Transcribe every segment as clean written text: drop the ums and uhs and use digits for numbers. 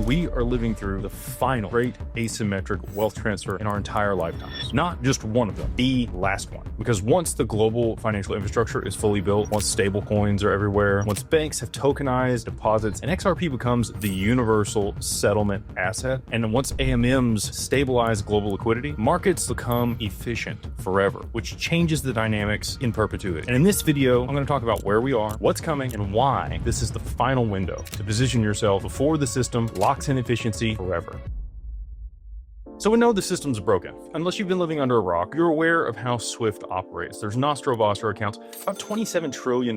we are living through the final great asymmetric wealth transfer in our entire lifetimes. Not just one of them, the last one. Because once the global financial infrastructure is fully built, once stable coins are everywhere, once banks have tokenized deposits, and XRP becomes the universal settlement asset, and once AMMs stabilize global liquidity, markets become efficient forever, which changes the dynamics in perpetuity. And in this video, I'm going to talk about where we are, what's coming, and why this is the final window to position yourself before the system locks in efficiency forever. So we know the system's broken. Unless you've been living under a rock, you're aware of how SWIFT operates. There's Nostro-Vostro accounts, about $27 trillion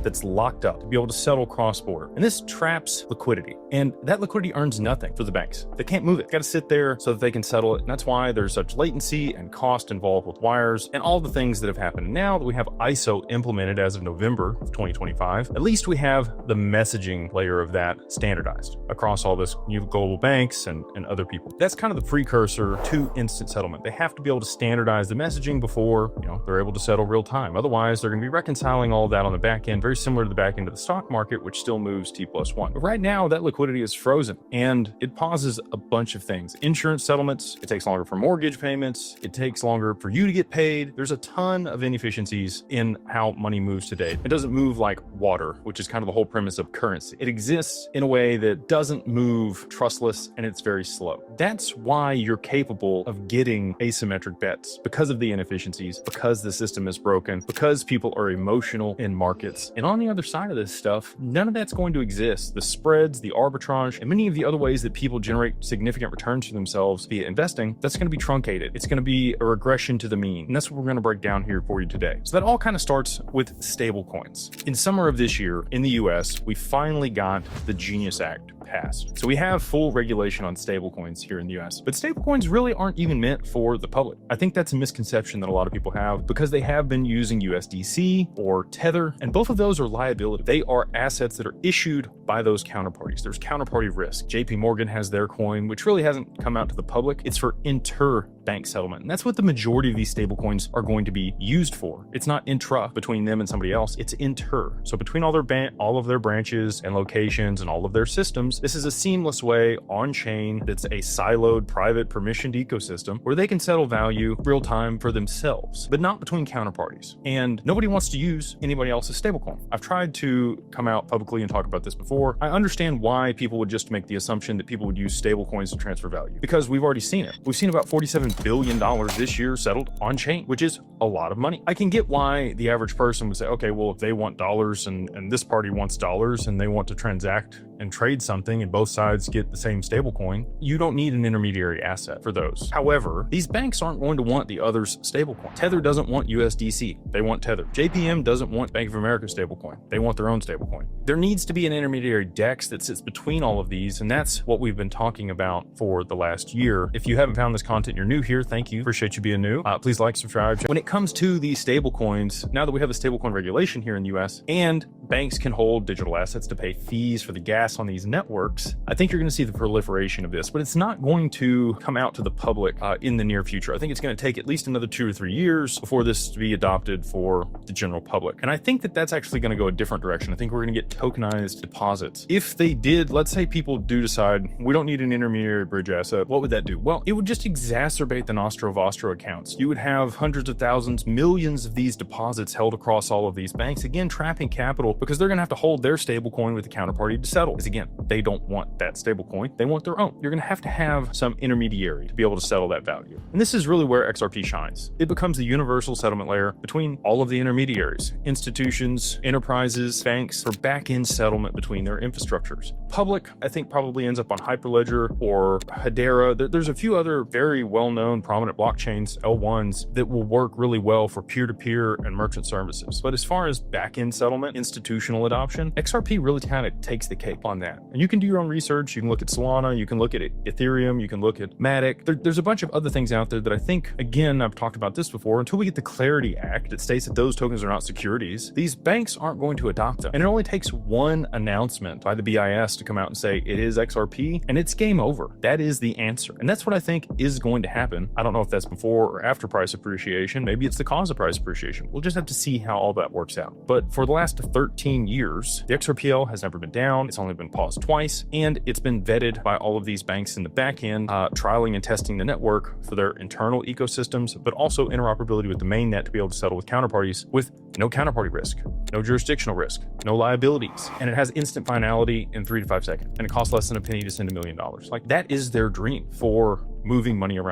that's locked up to be able to settle cross-border. And this traps liquidity. And that liquidity earns nothing for the banks. They can't move it. Got to sit there so that they can settle it. And that's why there's such latency and cost involved with wires and all the things that have happened. And now that we have ISO implemented as of November of 2025, at least we have the messaging layer of that standardized across all this new global banks and other people. That's kind of the precursor to instant settlement. They have to be able to standardize the messaging before, they're able to settle real time. Otherwise, they're going to be reconciling all that on the back end, very similar to the back end of the stock market, which still moves T+1. But right now, that liquidity is frozen and it pauses a bunch of things. Insurance settlements, it takes longer for mortgage payments, it takes longer for you to get paid. There's a ton of inefficiencies in how money moves today. It doesn't move like water, which is kind of the whole premise of currency. It exists in a way that doesn't move trustless and it's very slow. That's why you're capable of getting asymmetric bets, because of the inefficiencies, because the system is broken, because people are emotional in markets. And on the other side of this stuff, none of that's going to exist. The spreads, the arbitrage, and many of the other ways that people generate significant returns for themselves via investing, that's going to be truncated. It's going to be a regression to the mean. And that's what we're going to break down here for you today. So that all kind of starts with stable coins. In summer of this year in the US, we finally got the Genius Act passed. So we have full regulation on stablecoins here in the US, but stablecoins really aren't even meant for the public. I think that's a misconception that a lot of people have because they have been using USDC or Tether, and both of those are liability. They are assets that are issued by those counterparties. There's counterparty risk. JP Morgan has their coin, which really hasn't come out to the public. It's for inter-bank settlement. And that's what the majority of these stablecoins are going to be used for. It's not intra between them and somebody else. It's inter. So between all of their branches and locations and all of their systems, this is a seamless way on chain that's a siloed, private, permissioned ecosystem where they can settle value real time for themselves, but not between counterparties. And nobody wants to use anybody else's stablecoin. I've tried to come out publicly and talk about this before. I understand why people would just make the assumption that people would use stablecoins to transfer value, because we've already seen it. We've seen about $47 billion this year settled on chain, which is a lot of money. I can get why the average person would say, okay, well, if they want dollars and this party wants dollars and they want to transact and trade something and both sides get the same stablecoin, you don't need an intermediary asset for those. However, these banks aren't going to want the other's stablecoin. Tether doesn't want USDC. They want Tether. JPM doesn't want Bank of America stablecoin. They want their own stablecoin. There needs to be an intermediary DEX that sits between all of these, and that's what we've been talking about for the last year. If you haven't found this content, you're new here, thank you. Appreciate you being new. Please like, subscribe. When it comes to these stablecoins, now that we have a stablecoin regulation here in the US and banks can hold digital assets to pay fees for the gas on these networks, I think you're going to see the proliferation of this, but it's not going to come out to the public in the near future. I think it's going to take at least another 2 or 3 years before this to be adopted for the general public. And I think that that's actually going to go a different direction. I think we're going to get tokenized deposits. If they did, let's say people do decide we don't need an intermediary bridge asset, what would that do? Well, it would just exacerbate the Nostro-Vostro accounts. You would have hundreds of thousands, millions of these deposits held across all of these banks, again, trapping capital because they're going to have to hold their stablecoin with the counterparty to settle. Because again, they don't want that stablecoin. They want their own. You're going to have some intermediary to be able to settle that value. And this is really where XRP shines. It becomes the universal settlement layer between all of the intermediaries, institutions, enterprises, banks, for back-end settlement between their infrastructures. Public, I think, probably ends up on Hyperledger or Hedera. There's a few other very well-known prominent blockchains, L1s, that will work really well for peer-to-peer and merchant services. But as far as back-end settlement, institutional adoption, XRP really kind of takes the cake on that. And you can do your own research. You can look at Solana, you can look at Ethereum, you can look at Matic. There's a bunch of other things out there that I think, again, I've talked about this before, until we get the Clarity Act that states that those tokens are not securities, these banks aren't going to adopt them. And it only takes one announcement by the BIS to come out and say it is XRP, and it's game over. That is the answer. And that's what I think is going to happen. I don't know if that's before or after price appreciation. Maybe it's the cause of price appreciation. We'll just have to see how all that works out. But for the last 13 years, the XRPL has never been down. It's only only been paused twice, and it's been vetted by all of these banks in the back end, trialing and testing the network for their internal ecosystems, but also interoperability with the main net to be able to settle with counterparties with no counterparty risk, no jurisdictional risk, no liabilities. And it has instant finality in 3 to 5 seconds. And it costs less than a penny to send $1 million. Like, that is their dream for moving money around